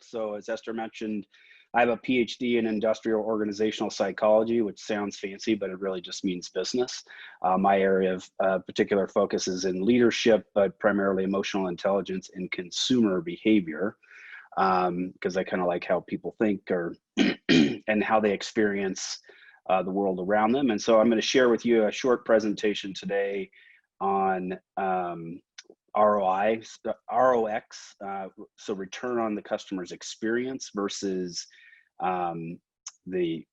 So as Esther mentioned, I have a PhD in industrial organizational psychology, which sounds fancy, but it really just means business. My area of particular focus is in leadership, but primarily emotional intelligence and consumer behavior, because I kind of like how people think or and how they experience the world around them. And so I'm going to share with you a short presentation today on ROI, ROX, so return on the customer's experience versus the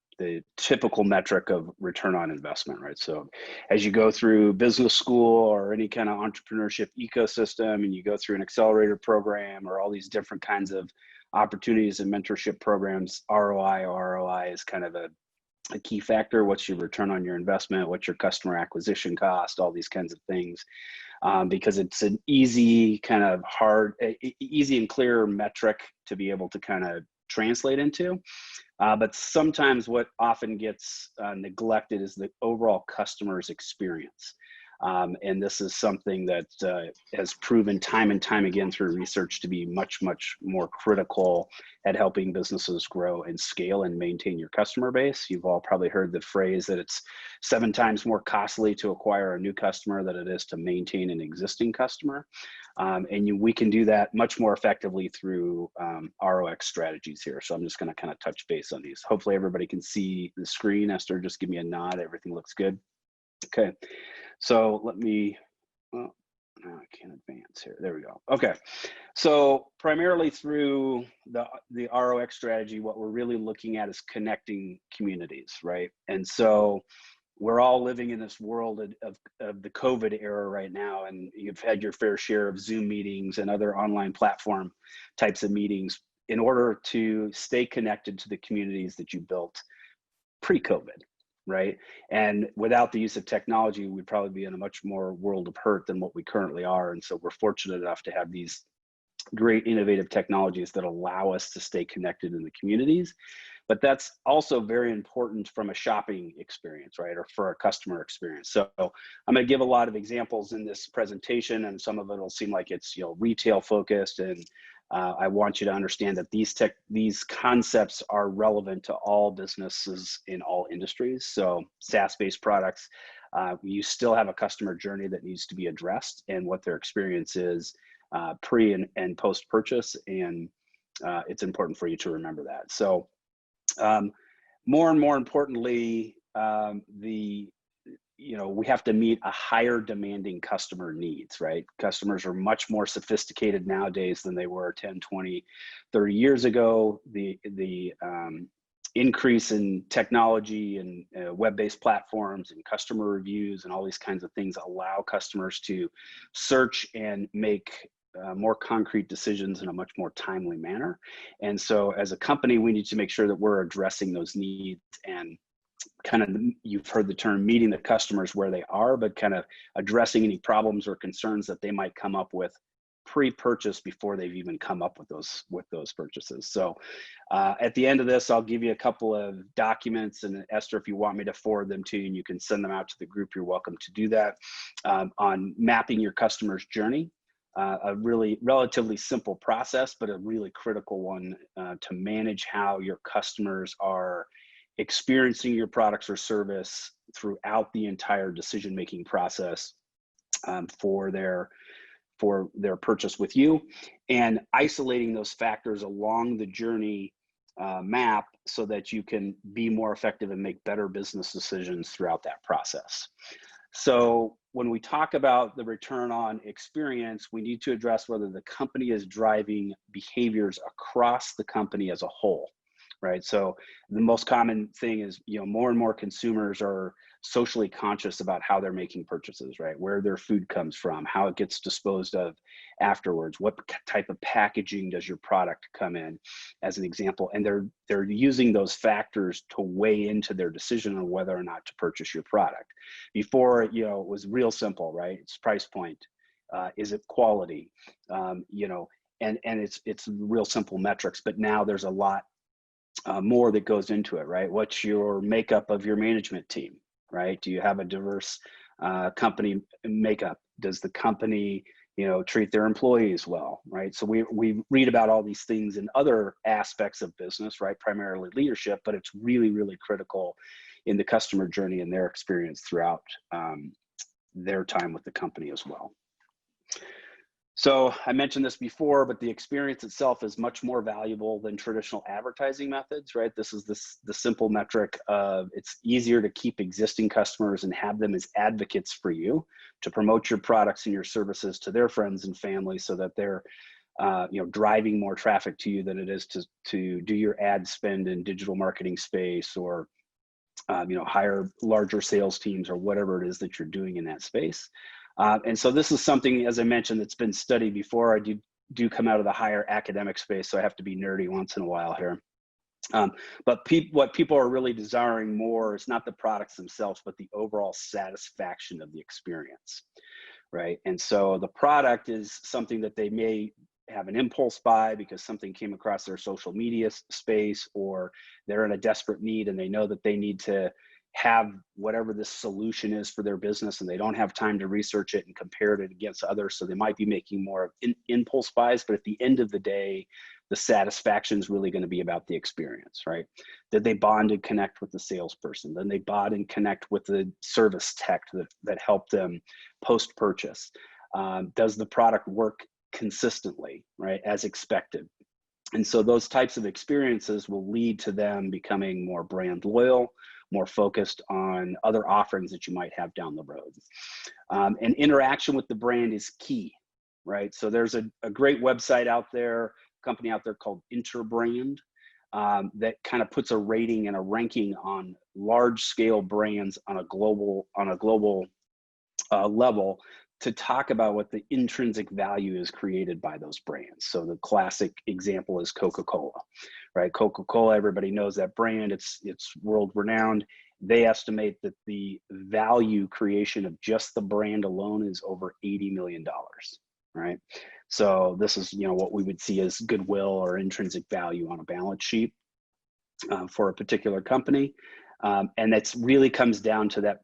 typical metric of return on investment, right? So as you go through business school or any kind of entrepreneurship ecosystem, and you go through an accelerator program or all these different kinds of opportunities and mentorship programs, ROI is kind of a key factor. What's your return on your investment? What's your customer acquisition cost? All these kinds of things, because it's an easy kind of easy and clear metric to be able to kind of translate into. But sometimes what often gets neglected is the overall customer's experience. And this is something that has proven time and time again through research to be much, much more critical at helping businesses grow and scale and maintain your customer base. You've all probably heard the phrase that it's 7 times more costly to acquire a new customer than it is to maintain an existing customer. We can do that much more effectively through ROX strategies here. So I'm just going to kind of touch base on these. Hopefully everybody can see the screen. Esther, just give me a nod. Everything looks good. Okay. So let me, well, I can't advance here. There we go. Okay. So primarily through the ROX strategy, what we're really looking at is connecting communities, right? And so we're all living in this world of the COVID era right now, and you've had your fair share of Zoom meetings and other online platform types of meetings in order to stay connected to the communities that you built pre-COVID. Right. And without the use of technology, we'd probably be in a much more world of hurt than what we currently are. And so we're fortunate enough to have these great innovative technologies that allow us to stay connected in the communities. But that's also very important from a shopping experience, right? Or for a customer experience. So I'm going to give a lot of examples in this presentation, and some of it will seem like it's, retail focused, and I want you to understand that these concepts are relevant to all businesses in all industries. So SaaS-based products, you still have a customer journey that needs to be addressed, and what their experience is pre and post purchase, and it's important for you to remember that. So more and more importantly, we have to meet a higher demanding customer needs, right? Customers are much more sophisticated nowadays than they were 10, 20, 30 years ago. The increase in technology and web-based platforms and customer reviews and all these kinds of things allow customers to search and make more concrete decisions in a much more timely manner. And so as a company, we need to make sure that we're addressing those needs, and kind of, you've heard the term meeting the customers where they are, but kind of addressing any problems or concerns that they might come up with pre-purchase before they've even come up with those purchases. So at the end of this, I'll give you a couple of documents, and Esther, if you want me to forward them to you, and you can send them out to the group, you're welcome to do that, on mapping your customer's journey. A really relatively simple process, but a really critical one to manage how your customers are experiencing your products or service throughout the entire decision-making process for their purchase with you, and isolating those factors along the journey map so that you can be more effective and make better business decisions throughout that process. So when we talk about the return on experience, we need to address whether the company is driving behaviors across the company as a whole. Right. So the most common thing is, more and more consumers are socially conscious about how they're making purchases, right? Where their food comes from, how it gets disposed of afterwards, what type of packaging does your product come in, as an example. And they're using those factors to weigh into their decision on whether or not to purchase your product. Before, it was real simple, right? It's price point. Is it quality? And it's real simple metrics, but now there's a lot more that goes into it, right? What's your makeup of your management team, right? Do you have a diverse company makeup? Does the company treat their employees well, right? So we read about all these things in other aspects of business, right? Primarily leadership, but it's really, really critical in the customer journey and their experience throughout their time with the company as well. So I mentioned this before, but the experience itself is much more valuable than traditional advertising methods, right? This is the simple metric of it's easier to keep existing customers and have them as advocates for you to promote your products and your services to their friends and family so that they're driving more traffic to you than it is to do your ad spend in digital marketing space or hire larger sales teams or whatever it is that you're doing in that space. And so this is something, as I mentioned, that's been studied before. I do come out of the higher academic space, so I have to be nerdy once in a while here. But what people are really desiring more is not the products themselves, but the overall satisfaction of the experience, right? And so the product is something that they may have an impulse buy because something came across their social media space, or they're in a desperate need and they know that they need to have whatever this solution is for their business and they don't have time to research it and compare it against others. So they might be making more of impulse buys, but at the end of the day, the satisfaction is really going to be about the experience, right? Did they bond and connect with the salesperson? Then they bond and connect with the service tech that helped them post-purchase. Does the product work consistently, right, as expected? And so those types of experiences will lead to them becoming more brand loyal, more focused on other offerings that you might have down the road. And interaction with the brand is key, right? So there's a great website out there, company out there called Interbrand, that kind of puts a rating and a ranking on large scale brands on a global level to talk about what the intrinsic value is created by those brands. So the classic example is Coca-Cola, right? Coca-Cola, everybody knows that brand. It's world renowned. They estimate that the value creation of just the brand alone is over $80 million, right? So this is, what we would see as goodwill or intrinsic value on a balance sheet for a particular company. And that's really comes down to that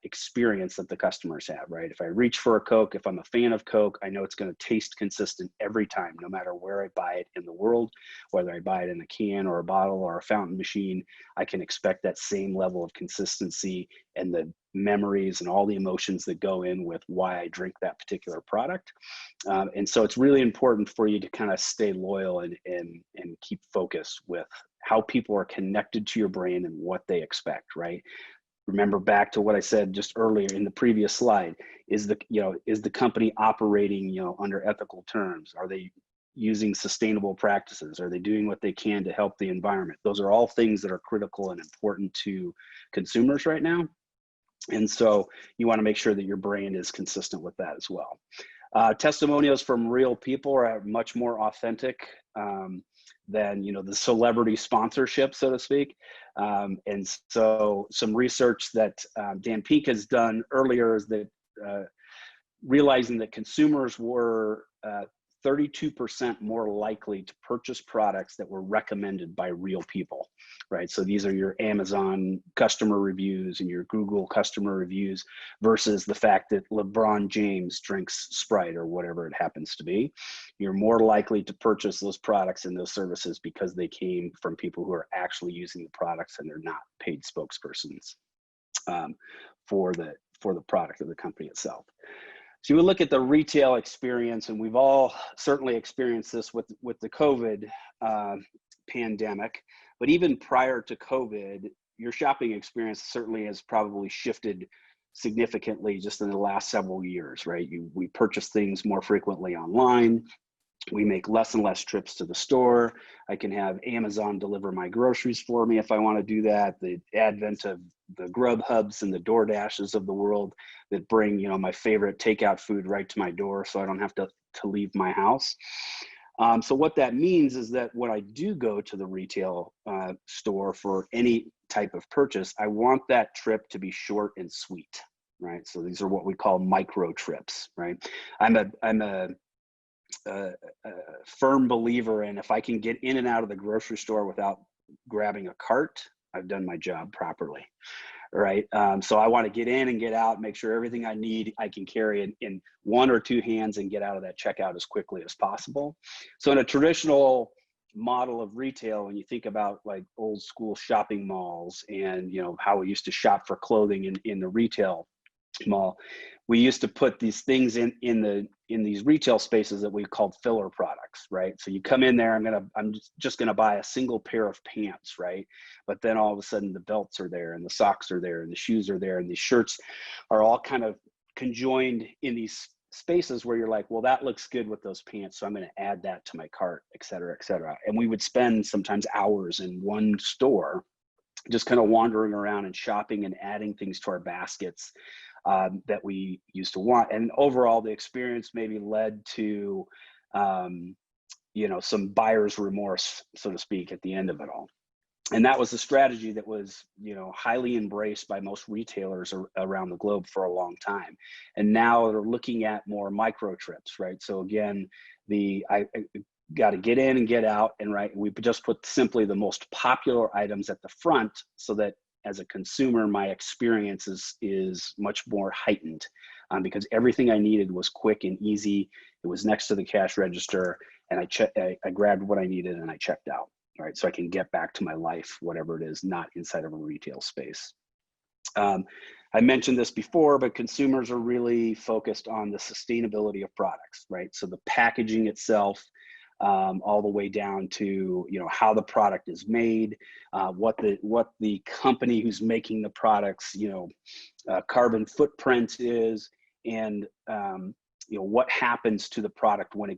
experience that the customers have, right? If I reach for a Coke, if I'm a fan of Coke, I know it's going to taste consistent every time, no matter where I buy it in the world, whether I buy it in a can or a bottle or a fountain machine, I can expect that same level of consistency and the memories and all the emotions that go in with why I drink that particular product. And so it's really important for you to kind of stay loyal and keep focused with how people are connected to your brand and what they expect, right? Remember back to what I said just earlier in the previous slide, is the company operating, under ethical terms? Are they using sustainable practices? Are they doing what they can to help the environment? Those are all things that are critical and important to consumers right now. And so you want to make sure that your brand is consistent with that as well. Testimonials from real people are much more authentic than the celebrity sponsorship, so to speak. And so some research that Dan Peek has done earlier is that realizing that consumers were 32% more likely to purchase products that were recommended by real people, right? So these are your Amazon customer reviews and your Google customer reviews versus the fact that LeBron James drinks Sprite or whatever it happens to be. You're more likely to purchase those products and those services because they came from people who are actually using the products and they're not paid spokespersons for the product of the company itself. So you would look at the retail experience, and we've all certainly experienced this with the COVID pandemic, but even prior to COVID, your shopping experience certainly has probably shifted significantly just in the last several years, right? We purchase things more frequently online. We make less and less trips to the store. I can have Amazon deliver my groceries for me if I want to do that. The advent of the Grubhubs and the DoorDashes of the world that bring, my favorite takeout food right to my door so I don't have to leave my house. So what that means is that when I do go to the retail store for any type of purchase, I want that trip to be short and sweet, right? So these are what we call micro trips, right? I'm a firm believer in, if I can get in and out of the grocery store without grabbing a cart, I've done my job properly, right? So I want to get in and get out, make sure everything I need I can carry in one or two hands and get out of that checkout as quickly as possible. So in a traditional model of retail, when you think about like old school shopping malls and how we used to shop for clothing in the retail mall, we used to put these things in these retail spaces that we called filler products, right? So you come in there, I'm just gonna buy a single pair of pants, right? But then all of a sudden the belts are there and the socks are there and the shoes are there and the shirts are all kind of conjoined in these spaces where you're like, well, that looks good with those pants, so I'm going to add that to my cart, et cetera, et cetera. And we would spend sometimes hours in one store just kind of wandering around and shopping and adding things to our baskets that we used to want. And overall, the experience maybe led to, some buyer's remorse, so to speak, at the end of it all. And that was a strategy that was, highly embraced by most retailers around the globe for a long time. And now they're looking at more micro trips, right? So again, I got to get in and get out, and right, we just put simply the most popular items at the front so that as a consumer, my experience is much more heightened because everything I needed was quick and easy. It was next to the cash register, and I grabbed what I needed and I checked out. Right, so I can get back to my life, whatever it is, not inside of a retail space. I mentioned this before, but consumers are really focused on the sustainability of products, right? So the packaging itself, all the way down to how the product is made, what the company who's making the products carbon footprint is, and what happens to the product when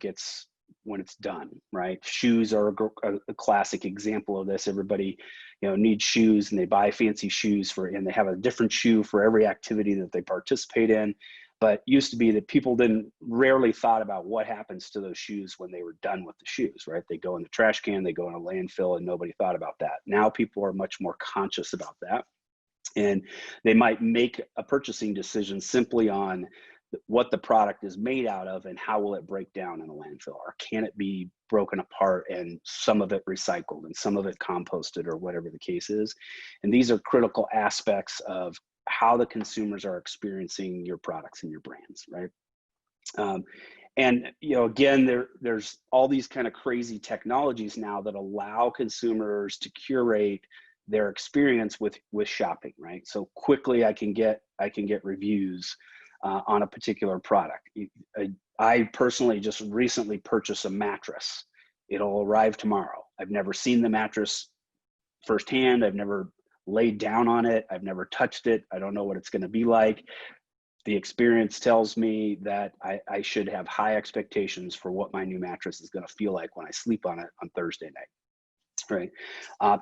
it's done, right? Shoes are a classic example of this. Everybody, needs shoes, and they buy fancy shoes and they have a different shoe for every activity that they participate in. But used to be that people rarely thought about what happens to those shoes when they were done with the shoes, right? They go in the trash can, they go in a landfill, and nobody thought about that. Now people are much more conscious about that. And they might make a purchasing decision simply on what the product is made out of and how will it break down in a landfill, or can it be broken apart and some of it recycled and some of it composted, or whatever the case is. And these are critical aspects of how the consumers are experiencing your products and your brands, right? And again, there's all these kind of crazy technologies now that allow consumers to curate their experience with shopping, right? So quickly I can get reviews on a particular product. I personally just recently purchased a mattress. It'll arrive tomorrow. I've never seen the mattress firsthand. I've never laid down on it. I've never touched it. I don't know what it's going to be like. The experience tells me that I should have high expectations for what my new mattress is going to feel like when I sleep on it on Thursday night. Right.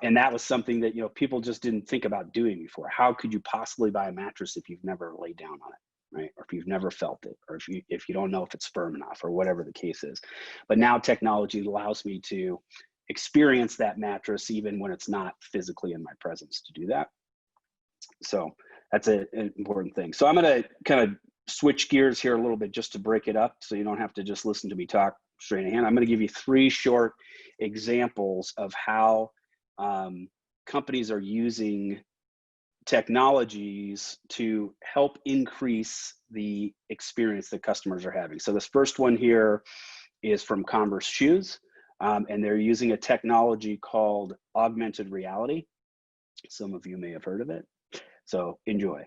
And that was something that, people just didn't think about doing before. How could you possibly buy a mattress if you've never laid down on it? Right? Or if you've never felt it, or if you don't know if it's firm enough, or whatever the case is. But now technology allows me to experience that mattress even when it's not physically in my presence to do that. So that's an important thing. So I'm going to kind of switch gears here a little bit just to break it up so you don't have to just listen to me talk straight ahead. I'm going to give you 3 short examples of how companies are using technologies to help increase the experience that customers are having. So this first one here is from Converse Shoes, and they're using a technology called augmented reality. Some of you may have heard of it. So enjoy.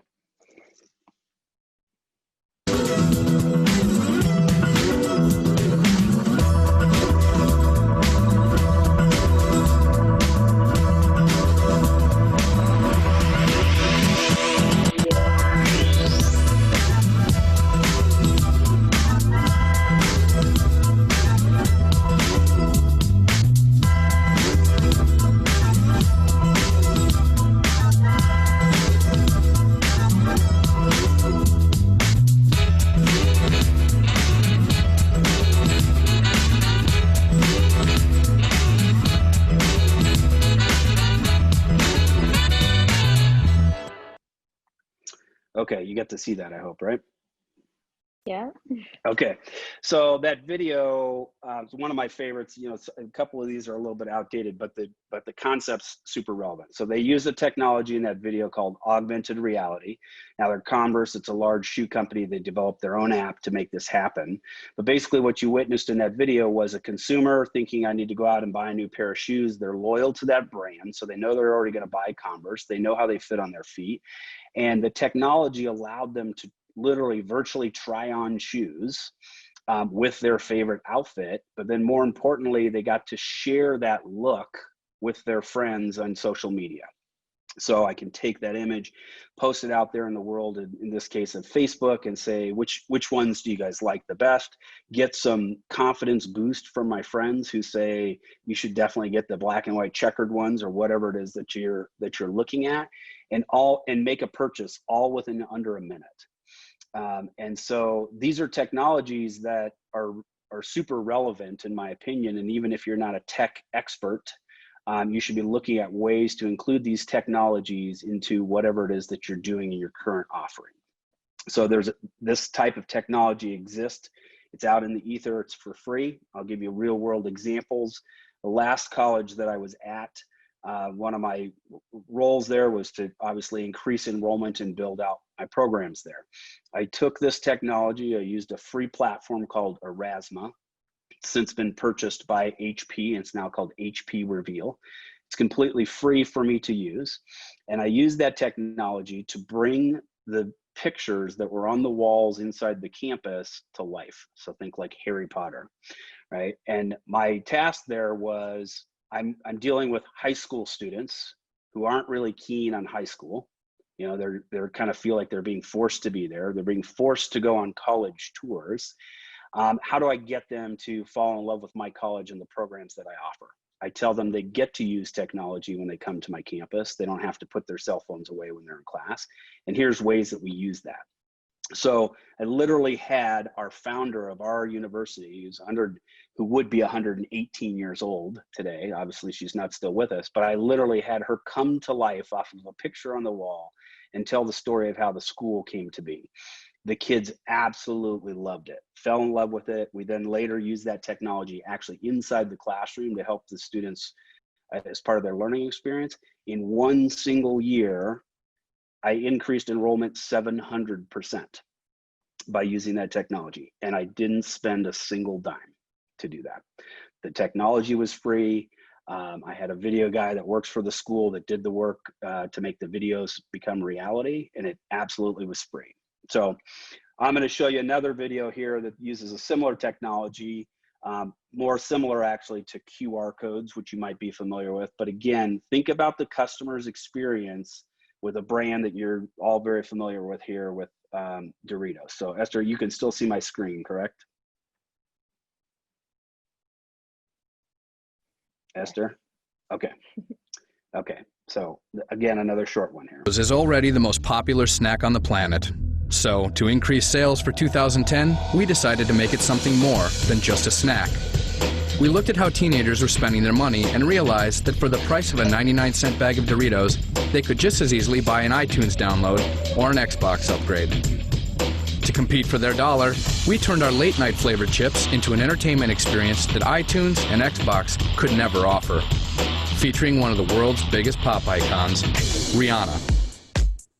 Okay, you get to see that, I hope, right? Yeah. Okay, so that video is one of my favorites. You know, a couple of these are a little bit outdated, but the concept's super relevant. So they use a technology in that video called augmented reality. Now they're Converse; it's a large shoe company. They developed their own app to make this happen. But basically, what you witnessed in that video was a consumer thinking, "I need to go out and buy a new pair of shoes." They're loyal to that brand, so they know they're already going to buy Converse. They know how they fit on their feet, and the technology allowed them to literally virtually try on shoes with their favorite outfit. But then more importantly, they got to share that look with their friends on social media. So I can take that image, post it out there in the world, in this case of Facebook, and say, which ones do you guys like the best? Get some confidence boost from my friends who say, you should definitely get the black and white checkered ones, or whatever it is that you're looking at, and make a purchase all within under a minute. And so these are technologies that are super relevant in my opinion. And even if you're not a tech expert, you should be looking at ways to include these technologies into whatever it is that you're doing in your current offering. So this type of technology exists. It's out in the ether. It's for free. I'll give you real world examples. The last college that I was at, one of my roles there was to obviously increase enrollment and build out my programs there. I took this technology. I used a free platform called Erasma. It's since been purchased by HP, and it's now called HP Reveal. It's completely free for me to use. And I used that technology to bring the pictures that were on the walls inside the campus to life. So think like Harry Potter, right? And my task there was, I'm dealing with high school students who aren't really keen on high school. You know, they're kind of feel like they're being forced to be there. They're being forced to go on college tours. How do I get them to fall in love with my college and the programs that I offer? I tell them they get to use technology when they come to my campus. They don't have to put their cell phones away when they're in class. And here's ways that we use that. So I literally had our founder of our university, who would be 118 years old today. Obviously, she's not still with us, but I literally had her come to life off of a picture on the wall and tell the story of how the school came to be. The kids absolutely loved it, fell in love with it. We then later used that technology actually inside the classroom to help the students as part of their learning experience. In one single year, I increased enrollment 700% by using that technology. And I didn't spend a single dime to do that. The technology was free. I had a video guy that works for the school that did the work to make the videos become reality, and it absolutely was free. So I'm going to show you another video here that uses a similar technology, more similar actually to QR codes, which you might be familiar with. But again, think about the customer's experience with a brand that you're all very familiar with here with Doritos. So Esther, you can still see my screen, correct? Esther? Okay. Okay. So again, another short one here. Is already the most popular snack on the planet. So to increase sales for 2010, we decided to make it something more than just a snack. We looked at how teenagers were spending their money and realized that for the price of a 99-cent bag of Doritos, they could just as easily buy an iTunes download or an Xbox upgrade. To compete for their dollar, we turned our late-night flavored chips into an entertainment experience that iTunes and Xbox could never offer. Featuring one of the world's biggest pop icons, Rihanna.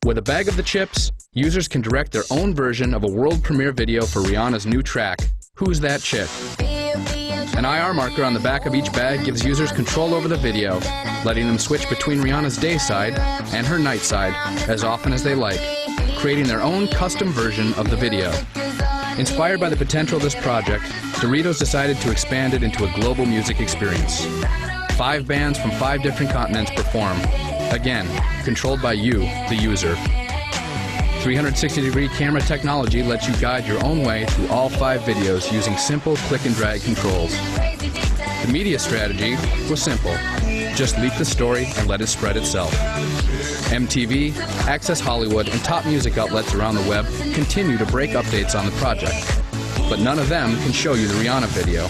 With a bag of the chips, users can direct their own version of a world premiere video for Rihanna's new track, Who's That Chick? An IR marker on the back of each bag gives users control over the video, letting them switch between Rihanna's day side and her night side as often as they like, creating their own custom version of the video. Inspired by the potential of this project, Doritos decided to expand it into a global music experience. 5 bands from 5 different continents perform, again, controlled by you, the user. 360-degree camera technology lets you guide your own way through all 5 videos using simple click and drag controls. The media strategy was simple. Just leak the story and let it spread itself. MTV, Access Hollywood, and top music outlets around the web continue to break updates on the project. But none of them can show you the Rihanna video,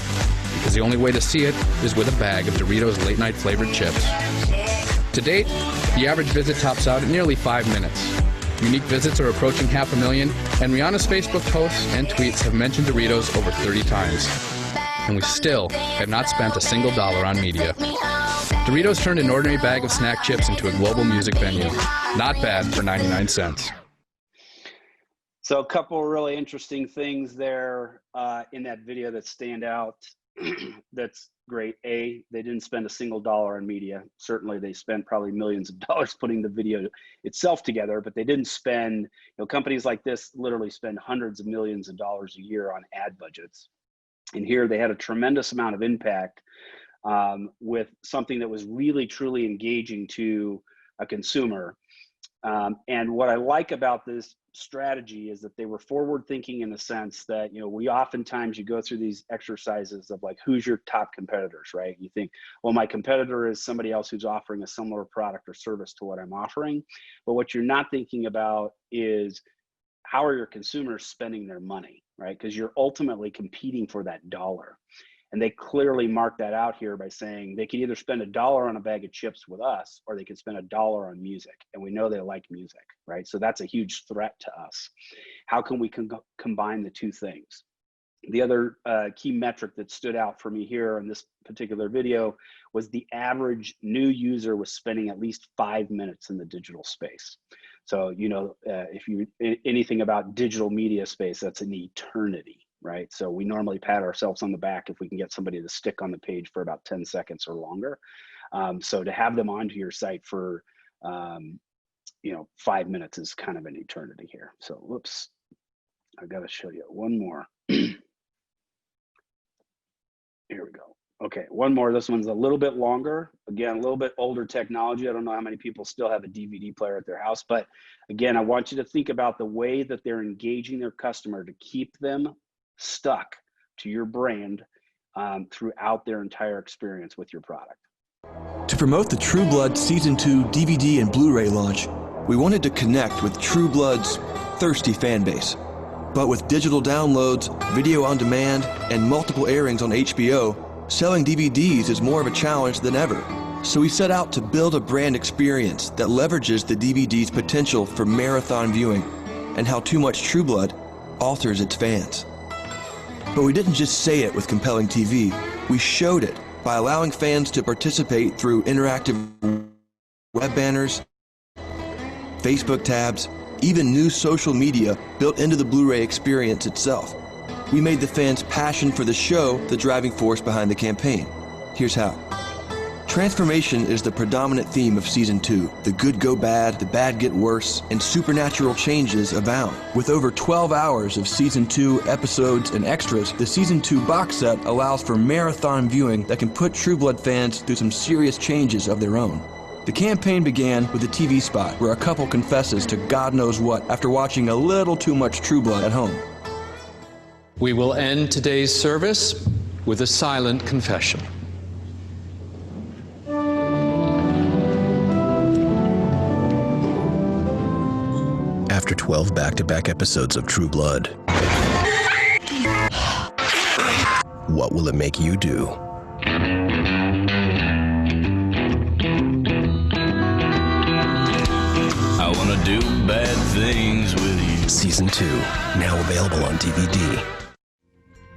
because the only way to see it is with a bag of Doritos late-night flavored chips. To date, the average visit tops out at nearly 5 minutes. Unique visits are approaching 500,000, and Rihanna's Facebook posts and tweets have mentioned Doritos over 30 times. And we still have not spent a single dollar on media. Doritos turned an ordinary bag of snack chips into a global music venue. Not bad for 99 cents. So a couple of really interesting things there in that video that stand out. That's great. A, they didn't spend a single dollar on media. Certainly they spent probably millions of dollars putting the video itself together, but they didn't spend, companies like this literally spend hundreds of millions of dollars a year on ad budgets. And here they had a tremendous amount of impact with something that was really, truly engaging to a consumer. And what I like about this strategy is that they were forward thinking in the sense that, we oftentimes, you go through these exercises of like, who's your top competitors, right? You think, well, my competitor is somebody else who's offering a similar product or service to what I'm offering. But what you're not thinking about is how are your consumers spending their money, right? Because you're ultimately competing for that dollar. And they clearly mark that out here by saying they can either spend $1 on a bag of chips with us, or they can spend $1 on music. And we know they like music, right? So that's a huge threat to us. How can we combine the two things? The other key metric that stood out for me here in this particular video was the average new user was spending at least 5 minutes in the digital space. So, if you anything about digital media space, that's an eternity. Right? So we normally pat ourselves on the back if we can get somebody to stick on the page for about 10 seconds or longer. So to have them onto your site for, 5 minutes is kind of an eternity here. So whoops, I got to show you one more. Here we go. Okay, one more. This one's a little bit longer. Again, a little bit older technology. I don't know how many people still have a DVD player at their house, but again, I want you to think about the way that they're engaging their customer to keep them stuck to your brand throughout their entire experience with your product. To promote the True Blood Season 2 DVD and Blu-ray launch, we wanted to connect with True Blood's thirsty fan base. But with digital downloads, video on demand, and multiple airings on HBO, selling DVDs is more of a challenge than ever. So we set out to build a brand experience that leverages the DVD's potential for marathon viewing and how too much True Blood alters its fans. But we didn't just say it with compelling TV, we showed it by allowing fans to participate through interactive web banners, Facebook tabs, even new social media built into the Blu-ray experience itself. We made the fans' passion for the show the driving force behind the campaign. Here's how. Transformation is the predominant theme of Season 2. The good go bad, the bad get worse, and supernatural changes abound. With over 12 hours of Season 2 episodes and extras, the Season 2 box set allows for marathon viewing that can put True Blood fans through some serious changes of their own. The campaign began with a TV spot where a couple confesses to God knows what after watching a little too much True Blood at home. We will end today's service with a silent confession. After 12 back-to-back episodes of True Blood, what will it make you do? I want to do bad things with you. Season 2, now available on DVD.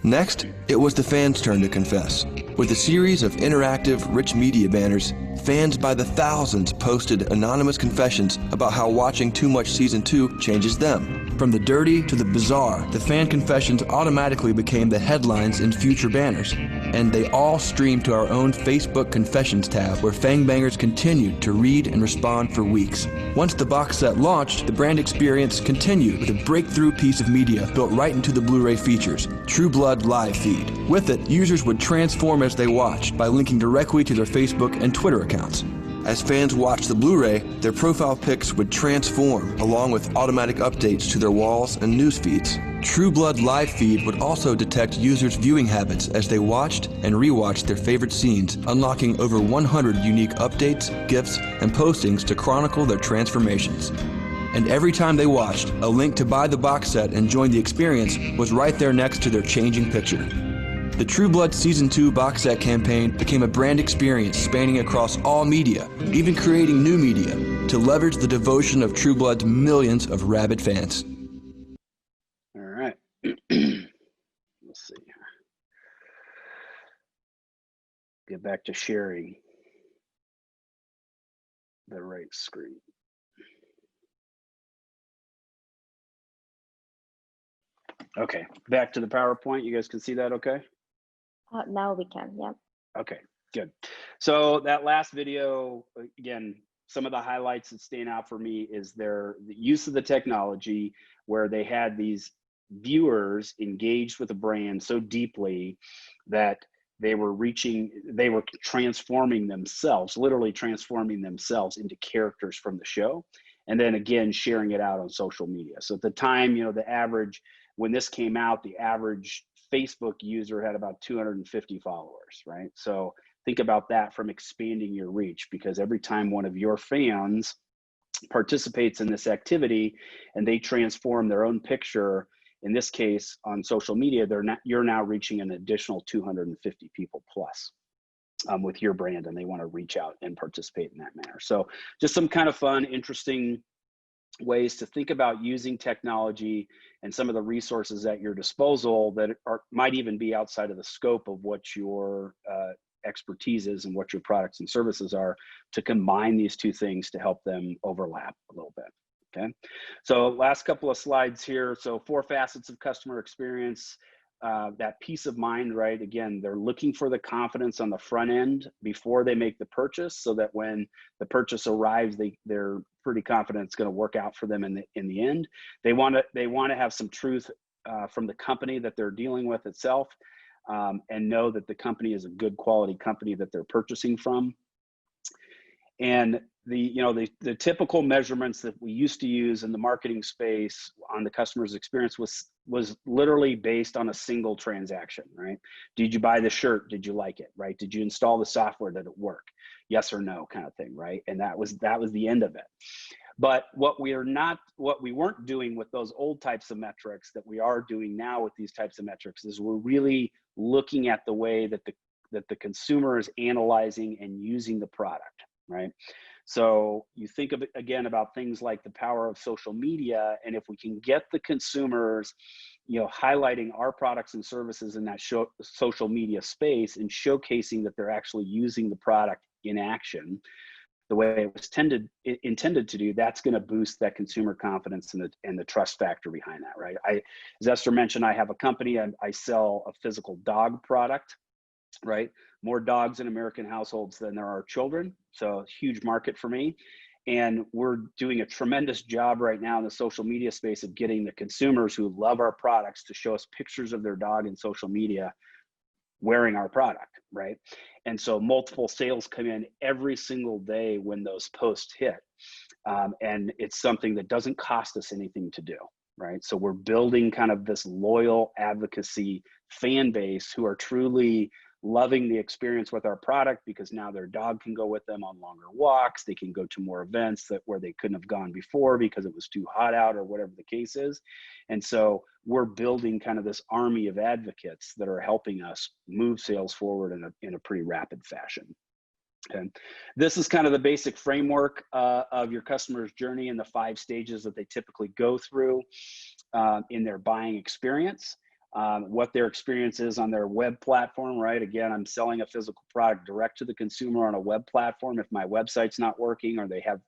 Next, it was the fans' turn to confess. With a series of interactive, rich media banners, fans by the thousands posted anonymous confessions about how watching too much Season 2 changes them. From the dirty to the bizarre, the fan confessions automatically became the headlines in future banners. And they all streamed to our own Facebook Confessions tab, where fangbangers continued to read and respond for weeks. Once the box set launched, the brand experience continued with a breakthrough piece of media built right into the Blu-ray features, True Blood Live Feed. With it, users would transform as they watched by linking directly to their Facebook and Twitter accounts. As fans watched the Blu-ray, their profile pics would transform, along with automatic updates to their walls and news feeds. True Blood Live Feed would also detect users' viewing habits as they watched and rewatched their favorite scenes, unlocking over 100 unique updates, GIFs, and postings to chronicle their transformations. And every time they watched, a link to buy the box set and join the experience was right there next to their changing picture. The True Blood Season 2 box set campaign became a brand experience spanning across all media, even creating new media, to leverage the devotion of True Blood's millions of rabid fans. All right. Let's see. Get back to sharing the right screen. Okay, back to the PowerPoint. You guys can see that okay? Now we can, yeah. Okay, good. So that last video, again, some of the highlights that stand out for me is the use of the technology, where they had these viewers engaged with the brand so deeply that they were transforming themselves, literally transforming themselves into characters from the show. And then again, sharing it out on social media. So at the time, the average, when this came out, the average Facebook user had about 250 followers, right? So think about that from expanding your reach, because every time one of your fans participates in this activity and they transform their own picture, in this case on social media, you're now reaching an additional 250 people plus with your brand, and they want to reach out and participate in that manner. So just some kind of fun, interesting ways to think about using technology and some of the resources at your disposal that might even be outside of the scope of what your expertise is and what your products and services are, to combine these two things to help them overlap a little bit. Okay, so last couple of slides here. So 4 facets of customer experience. That peace of mind, right? Again, they're looking for the confidence on the front end before they make the purchase, so that when the purchase arrives, they're pretty confident it's going to work out for them in the end. They want to have some truth from the company that they're dealing with itself, and know that the company is a good quality company that they're purchasing from. And the typical measurements that we used to use in the marketing space on the customer's experience was literally based on a single transaction, right? Did you buy the shirt? Did you like it, right? Did you install the software? Did it work? Yes or no, kind of thing, right? And that was the end of it. But what we weren't doing with those old types of metrics that we are doing now with these types of metrics is we're really looking at the way that the consumer is analyzing and using the product, right? So you think of it again about things like the power of social media, and if we can get the consumers, highlighting our products and services in that social media space and showcasing that they're actually using the product in action the way it was intended to do, that's going to boost that consumer confidence and the trust factor behind that, right? As Esther mentioned, I have a company, I sell a physical dog product, right? More dogs in American households than there are children. So huge market for me. And we're doing a tremendous job right now in the social media space of getting the consumers who love our products to show us pictures of their dog in social media wearing our product, right? And so multiple sales come in every single day when those posts hit. And it's something that doesn't cost us anything to do, right? So we're building kind of this loyal advocacy fan base who are truly loving the experience with our product, because now their dog can go with them on longer walks. They can go to more events where they couldn't have gone before because it was too hot out or whatever the case is. And so we're building kind of this army of advocates that are helping us move sales forward in a pretty rapid fashion. Okay. This is kind of the basic framework of your customer's journey and the 5 stages that they typically go through in their buying experience. What their experience is on their web platform, right? Again, I'm selling a physical product direct to the consumer on a web platform. If my website's not working or they have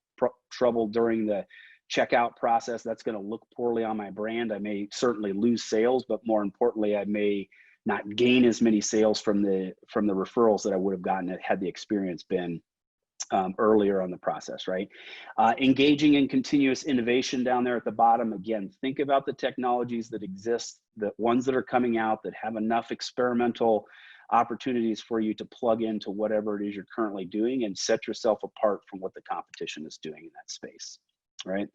trouble during the checkout process, that's going to look poorly on my brand. I may certainly lose sales, but more importantly, I may not gain as many sales from the referrals that I would have gotten had the experience been earlier on the process, right? Engaging in continuous innovation down there at the bottom. Again, think about the technologies that exist, the ones that are coming out that have enough experimental opportunities for you to plug into whatever it is you're currently doing and set yourself apart from what the competition is doing in that space, right?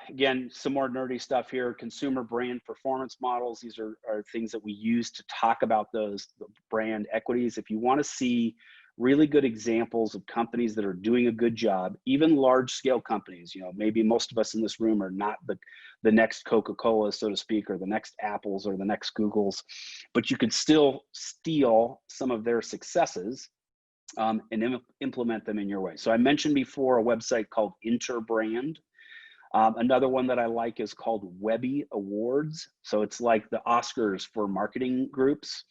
Again, some more nerdy stuff here. Consumer brand performance models. These are things that we use to talk about the brand equities. If you want to see really good examples of companies that are doing a good job, even large scale companies. You know, maybe most of us in this room are not the next Coca-Cola, so to speak, or the next Apples or the next Googles, but you could still steal some of their successes and implement them in your way. So I mentioned before a website called Interbrand. Another one that I like is called Webby Awards. So it's like the Oscars for marketing groups,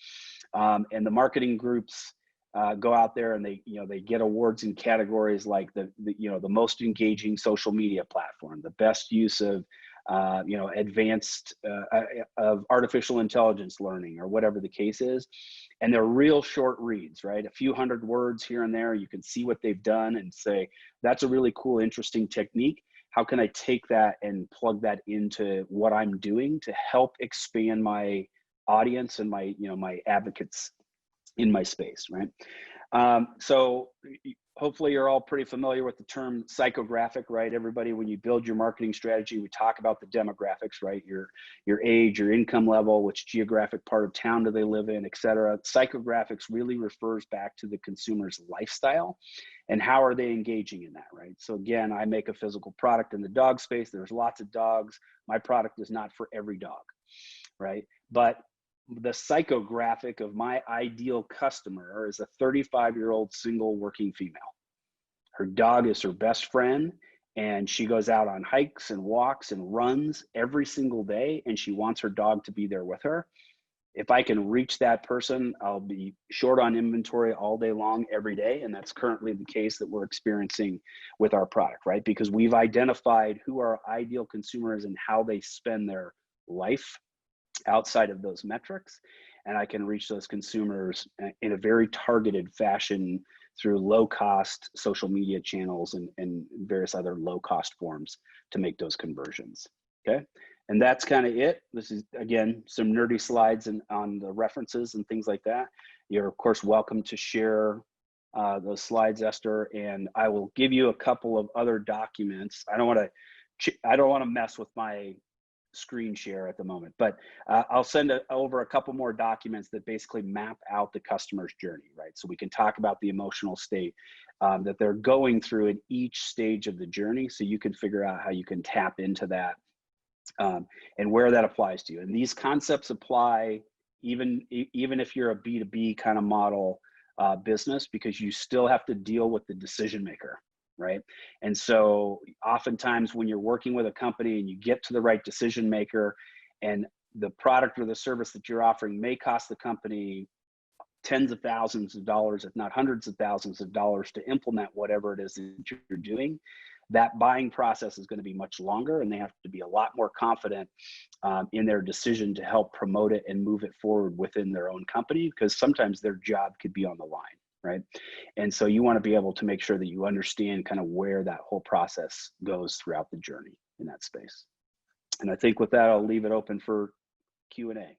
and the marketing groups go out there and they get awards in categories like the most engaging social media platform, the best use of advanced of artificial intelligence learning, or whatever the case is. And they're real short reads, right? A few hundred words here and there. You can see what they've done and say, that's a really cool, interesting technique. How can I take that and plug that into what I'm doing to help expand my audience and my my advocates in my space, right? So hopefully you're all pretty familiar with the term psychographic, right? Everybody, when you build your marketing strategy, we talk about the demographics, right? Your age, your income level, which geographic part of town do they live in, et cetera. Psychographics really refers back to the consumer's lifestyle and how are they engaging in that, right? So again, I make a physical product in the dog space. There's lots of dogs. My product is not for every dog, right? But the psychographic of my ideal customer is a 35-year-old single working female. Her dog is her best friend, and she goes out on hikes and walks and runs every single day, and she wants her dog to be there with her. If I can reach that person, I'll be short on inventory all day long, every day. And that's currently the case that we're experiencing with our product, right? Because we've identified who our ideal consumer is and how they spend their life outside of those metrics. And I can reach those consumers in a very targeted fashion through low cost social media channels and various other low cost forms to make those conversions. Okay. And that's kind of it. This is, again, some nerdy slides on the references and things like that. You're of course welcome to share those slides, Esther, and I will give you a couple of other documents. I don't want to mess with my screen share at the moment, but I'll send over a couple more documents that basically map out the customer's journey, right? So we can talk about the emotional state that they're going through in each stage of the journey, so you can figure out how you can tap into that and where that applies to you. And these concepts apply even if you're a B2B kind of model business, because you still have to deal with the decision maker, right? And so oftentimes when you're working with a company and you get to the right decision maker, and the product or the service that you're offering may cost the company tens of thousands of dollars, if not hundreds of thousands of dollars, to implement whatever it is that you're doing, that buying process is going to be much longer, and they have to be a lot more confident in their decision to help promote it and move it forward within their own company, because sometimes their job could be on the line, right? And so you want to be able to make sure that you understand kind of where that whole process goes throughout the journey in that space. And I think with that, I'll leave it open for Q&A.